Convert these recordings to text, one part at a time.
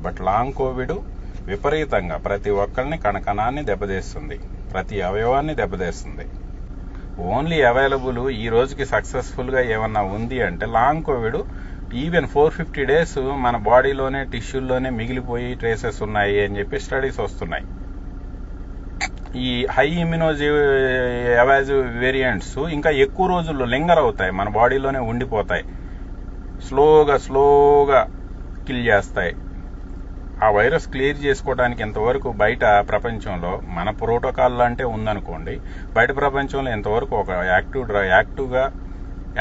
But long Covid విపరీతంగా ప్రతి ఒక్కరిని కణకణాన్ని దెబ్బతీస్తుంది, ప్రతి అవయవాన్ని దెబ్బతీస్తుంది. ఓన్లీ అవైలబుల్ ఈ రోజుకి సక్సెస్ఫుల్ గా ఏమన్నా ఉంది అంటే లాంగ్ కోవిడ్ ఈవెన్ 450 days మన బాడీలోనే టిష్యూల్లోనే మిగిలిపోయి ట్రేసెస్ ఉన్నాయి అని చెప్పి స్టడీస్ వస్తున్నాయి. ఈ హై ఇమ్యునోఎవాజివ్ వేరియంట్స్ ఇంకా ఎక్కువ రోజుల్లో లింగర్ అవుతాయి, మన బాడీలోనే ఉండిపోతాయి, స్లోగా కిల్ చేస్తాయి. ఆ వైరస్ క్లియర్ చేసుకోవడానికి ఎంతవరకు బయట ప్రపంచంలో మన ప్రోటోకాల్ అంటే ఉందనుకోండి, బయట ప్రపంచంలో ఎంతవరకు ఒక యాక్టివ్గా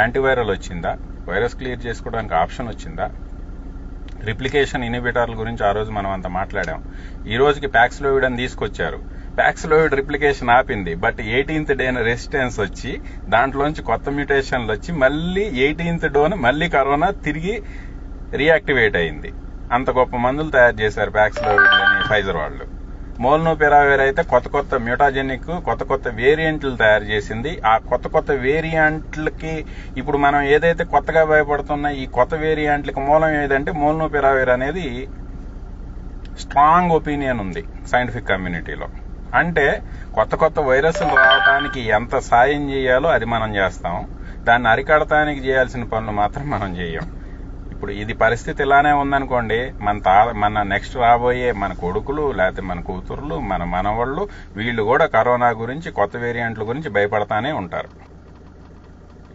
యాంటీవైరల్ వచ్చిందా, వైరస్ క్లియర్ చేసుకోవడానికి ఆప్షన్ వచ్చిందా? రిప్లికేషన్ ఇన్హిబిటర్ల గురించి ఆ రోజు మనం అంత మాట్లాడాం. ఈ రోజుకి ప్యాక్స్లోవిడ్ అని తీసుకొచ్చారు. ప్యాక్స్లోవిడ్ రిప్లికేషన్ ఆపింది, బట్ 18th డే రెసిస్టెన్స్ వచ్చి దాంట్లోంచి కొత్త మ్యూటేషన్లు వచ్చి మళ్ళీ 18th డోన్ మళ్ళీ కరోనా తిరిగి రియాక్టివేట్ అయింది. అంత గొప్ప మందులు తయారు చేశారు ప్యాక్స్లోవిడ్ అని ఫైజర్ వాళ్ళు. మోల్నోపిరావిర్ అయితే కొత్త మ్యూటాజెనిక్ కొత్త వేరియంట్లు తయారు చేసింది. ఆ కొత్త వేరియంట్లకి ఇప్పుడు మనం ఏదైతే కొత్తగా భయపడుతున్న ఈ కొత్త వేరియంట్లకి మూలం ఏదంటే మోల్నోపిరావిర్ అనేది స్ట్రాంగ్ ఒపీనియన్ ఉంది సైంటిఫిక్ కమ్యూనిటీలో. అంటే కొత్త వైరస్లు రావడానికి ఎంత సాయం చేయాలో అది మనం చేస్తాం, దాన్ని అరికడటానికి చేయాల్సిన పనులు మాత్రం మనం చేయం. ఇప్పుడు ఇది పరిస్థితి ఇలానే ఉందనుకోండి, మన నెక్స్ట్ రాబోయే మన కొడుకులు లేకపోతే మన కూతుర్లు మన మనవాళ్ళు వీళ్ళు కూడా కరోనా గురించి కొత్త వేరియంట్ల గురించి భయపడతానే ఉంటారు.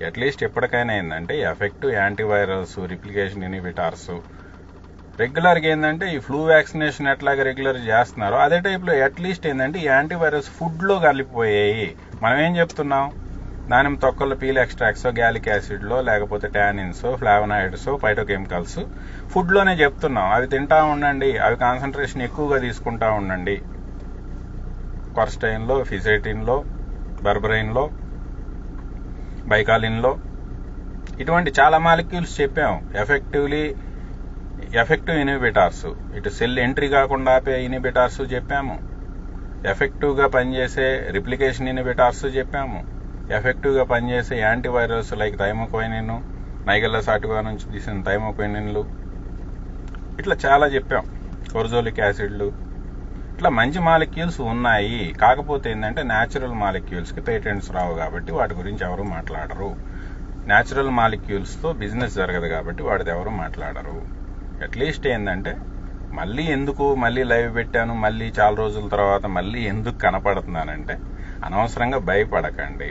అట్లీస్ట్ ఎప్పటికైనా ఏంటంటే ఎఫెక్టివ్ యాంటీవైరల్స్, రిప్లికేషన్ ఇన్హిబిటార్స్ రెగ్యులర్గా ఏంటంటే ఈ ఫ్లూ వ్యాక్సినేషన్ ఎట్లాగా రెగ్యులర్ చేస్తున్నారో అదే టైప్లో అట్లీస్ట్ ఏంటంటే ఈ యాంటీవైరస్ ఫుడ్లో కలిపిపోయాయి. మనం ఏం చెప్తున్నాం, దానిమ్మ తొక్కల పీల్ ఎక్స్ట్రాక్ట్స్, గ్యాలిక్ యాసిడ్లో లేకపోతే టానిన్స్, ఫ్లావనాయిడ్స్, ఫైటోకెమికల్స్ ఫుడ్లోనే చెప్తున్నాం. అవి తింటా ఉండండి, అవి కాన్సన్ట్రేషన్ ఎక్కువగా తీసుకుంటా ఉండండి. క్వర్స్టైన్లో, ఫిజైటిన్లో, బర్బరైన్లో, బైకాలిన్లో ఇటువంటి చాలా మాలిక్యూల్స్ చెప్పాం. ఎఫెక్టివ్ ఇన్హిబిటార్స్, ఇటు సెల్ ఎంట్రీ కాకుండా ఆపే ఇన్హిబిటార్స్ చెప్పాము, ఎఫెక్టివ్ గా పనిచేసే రిప్లికేషన్ ఇన్హిబిటార్స్ చెప్పాము, ఎఫెక్టివ్ గా పనిచేసే యాంటీవైరల్స్ లైక్ థైమోక్వైనిన్, నైగెల్లా సాటివా నుంచి తీసిన థైమోక్వైనిన్లు, ఇట్లా చాలా చెప్పాం. కొర్జోలిక్ యాసిడ్లు, ఇట్లా మంచి మాలిక్యూల్స్ ఉన్నాయి. కాకపోతే ఏంటంటే న్యాచురల్ మాలిక్యూల్స్ కి పేటెంట్స్ రావు కాబట్టి వాటి గురించి ఎవరు మాట్లాడరు. న్యాచురల్ మాలిక్యూల్స్ తో బిజినెస్ జరగదు కాబట్టి వాటిది ఎవరు మాట్లాడరు. అట్లీస్ట్ ఏంటంటే మళ్ళీ లైవ్ పెట్టాను, మళ్ళీ చాలా రోజుల తర్వాత మళ్ళీ ఎందుకు కనపడుతున్నానంటే అనవసరంగా భయపడకండి.